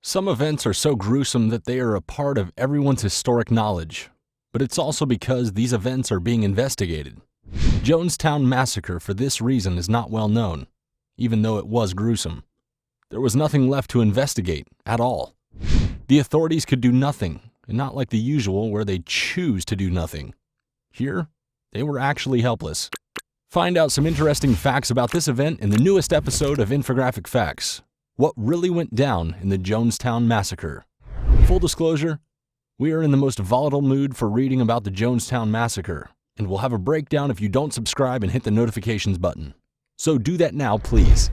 Some events are so gruesome that they are a part of everyone's historic knowledge, but it's also because these events are being investigated. Jonestown Massacre, for this reason, is not well known, even though it was gruesome. There was nothing left to investigate at all. The authorities could do nothing, and not like the usual where they choose to do nothing. Here, they were actually helpless. Find out some interesting facts about this event in the newest episode of Infographic Facts. What really went down in the Jonestown Massacre? Full disclosure, we are in the most volatile mood for reading about the Jonestown Massacre, and we'll have a breakdown if you don't subscribe and hit the notifications button. So do that now, please.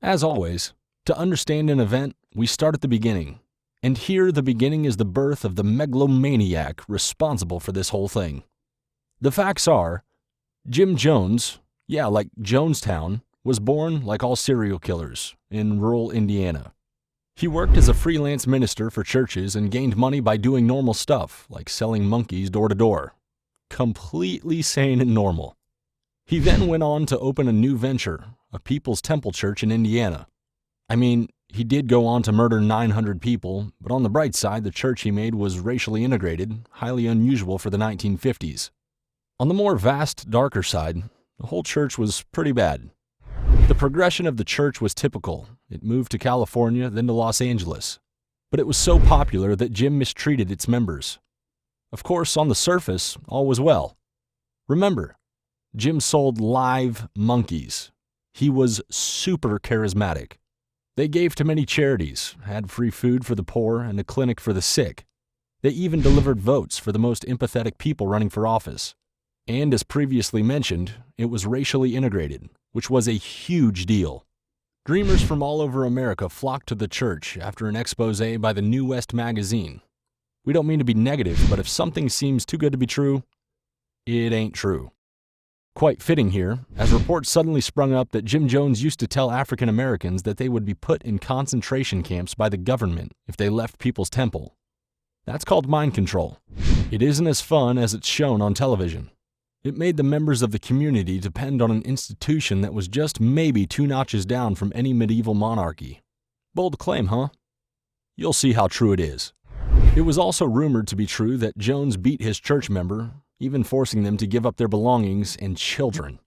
As always, to understand an event, we start at the beginning. And here, the beginning is the birth of the megalomaniac responsible for this whole thing. The facts are, Jim Jones, like Jonestown, was born, like all serial killers, in rural Indiana. He worked as a freelance minister for churches and gained money by doing normal stuff, like selling monkeys door to door. Completely sane and normal. He then went on to open a new venture, a People's Temple Church in Indiana. I mean, he did go on to murder 900 people, but on the bright side, the church he made was racially integrated, highly unusual for the 1950s. On the more vast, darker side, the whole church was pretty bad. The progression of the church was typical. It moved to California, then to Los Angeles. But it was so popular that Jim mistreated its members. Of course, on the surface, all was well. Remember, Jim sold live monkeys. He was super charismatic. They gave to many charities, had free food for the poor, and a clinic for the sick. They even delivered votes for the most empathetic people running for office. And as previously mentioned, it was racially integrated, which was a huge deal. Dreamers from all over America flocked to the church after an expose by the New West magazine. We don't mean to be negative, but if something seems too good to be true, it ain't true. Quite fitting here, as reports suddenly sprung up that Jim Jones used to tell African Americans that they would be put in concentration camps by the government if they left People's Temple. That's called mind control. It isn't as fun as it's shown on television. It made the members of the community depend on an institution that was just maybe 2 notches down from any medieval monarchy. Bold claim, huh? You'll see how true it is. It was also rumored to be true that Jones beat his church member, even forcing them to give up their belongings and children.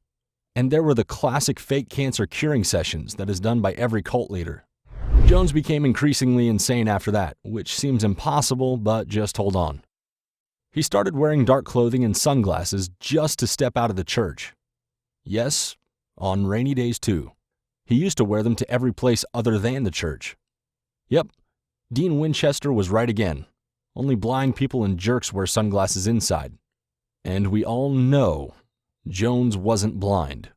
And there were the classic fake cancer curing sessions that is done by every cult leader. Jones became increasingly insane after that, which seems impossible, but just hold on. He started wearing dark clothing and sunglasses just to step out of the church. Yes, on rainy days too. He used to wear them to every place other than the church. Yep, Dean Winchester was right again. Only blind people and jerks wear sunglasses inside. And we all know Jones wasn't blind.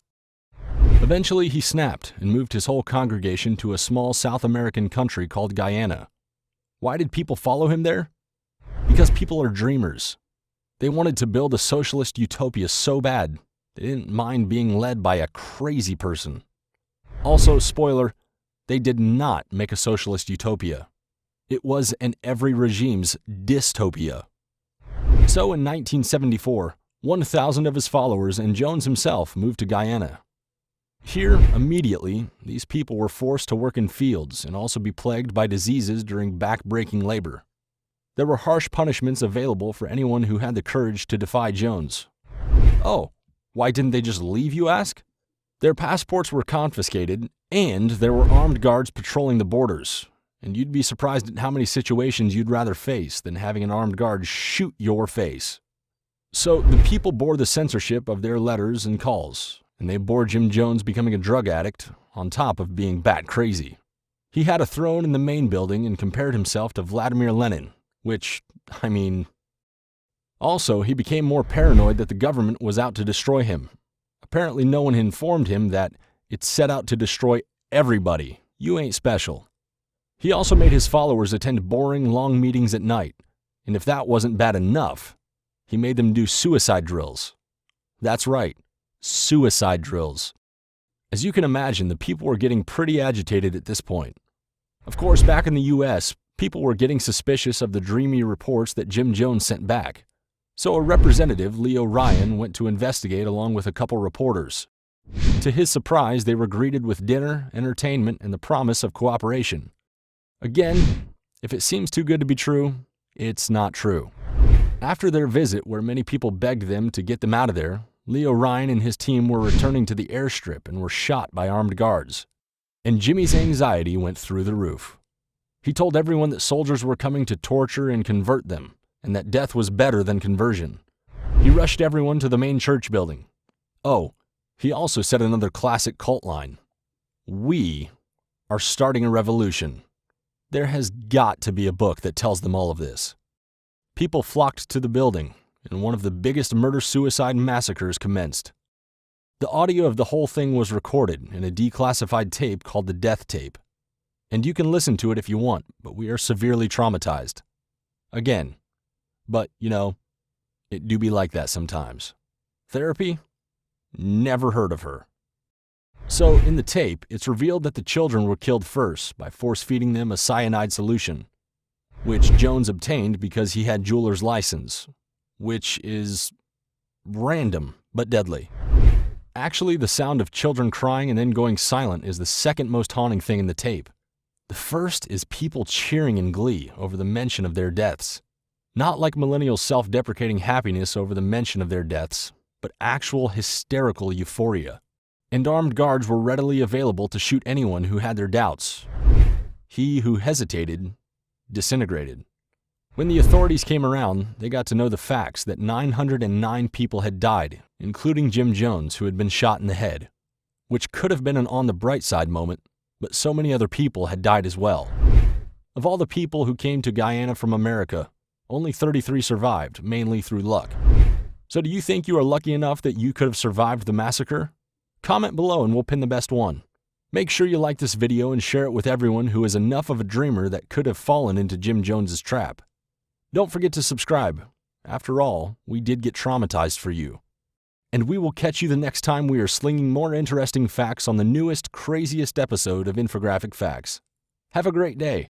Eventually, he snapped and moved his whole congregation to a small South American country called Guyana. Why did people follow him there? Because people are dreamers. They wanted to build a socialist utopia so bad, they didn't mind being led by a crazy person. Also, spoiler, they did not make a socialist utopia. It was an every regime's dystopia. So in 1974, 1,000 of his followers and Jones himself moved to Guyana. Here, immediately, these people were forced to work in fields and also be plagued by diseases during back-breaking labor. There were harsh punishments available for anyone who had the courage to defy Jones. Oh, why didn't they just leave, you ask? Their passports were confiscated, and there were armed guards patrolling the borders. And you'd be surprised at how many situations you'd rather face than having an armed guard shoot your face. So the people bore the censorship of their letters and calls, and they bore Jim Jones becoming a drug addict on top of being bat crazy. He had a throne in the main building and compared himself to Vladimir Lenin, which, Also, he became more paranoid that the government was out to destroy him. Apparently no one informed him that it set out to destroy everybody. You ain't special. He also made his followers attend boring, long meetings at night, and if that wasn't bad enough, he made them do suicide drills. That's right, suicide drills. As you can imagine, the people were getting pretty agitated at this point. Of course, back in the U.S., people were getting suspicious of the dreamy reports that Jim Jones sent back. So a representative, Leo Ryan, went to investigate along with a couple reporters. To his surprise, they were greeted with dinner, entertainment, and the promise of cooperation. Again, If it seems too good to be true, it's not true. After their visit, where many people begged them to get them out of there, Leo Ryan and his team were returning to the airstrip and were shot by armed guards. And Jimmy's anxiety went through the roof. He told everyone that soldiers were coming to torture and convert them, and that death was better than conversion. He rushed everyone to the main church building. Oh, he also said another classic cult line. We are starting a revolution. There has got to be a book that tells them all of this. People flocked to the building, and one of the biggest murder-suicide massacres commenced. The audio of the whole thing was recorded in a declassified tape called the Death Tape. And you can listen to it if you want, but we are severely traumatized. Again. But, it do be like that sometimes. Therapy? Never heard of her. So, in the tape, it's revealed that the children were killed first by force-feeding them a cyanide solution, which Jones obtained because he had jeweler's license, which is random but deadly. Actually, the sound of children crying and then going silent is the second most haunting thing in the tape. The first is people cheering in glee over the mention of their deaths. Not like millennial self-deprecating happiness over the mention of their deaths, but actual hysterical euphoria. And armed guards were readily available to shoot anyone who had their doubts. He who hesitated disintegrated. When the authorities came around, they got to know the facts that 909 people had died, including Jim Jones, who had been shot in the head, which could have been an on-the-bright-side moment, but so many other people had died as well. Of all the people who came to Guyana from America, only 33 survived, mainly through luck. So do you think you are lucky enough that you could have survived the massacre? Comment below and we'll pin the best one. Make sure you like this video and share it with everyone who is enough of a dreamer that could have fallen into Jim Jones's trap. Don't forget to subscribe. After all, we did get traumatized for you. And we will catch you the next time we are slinging more interesting facts on the newest, craziest episode of Infographic Facts. Have a great day.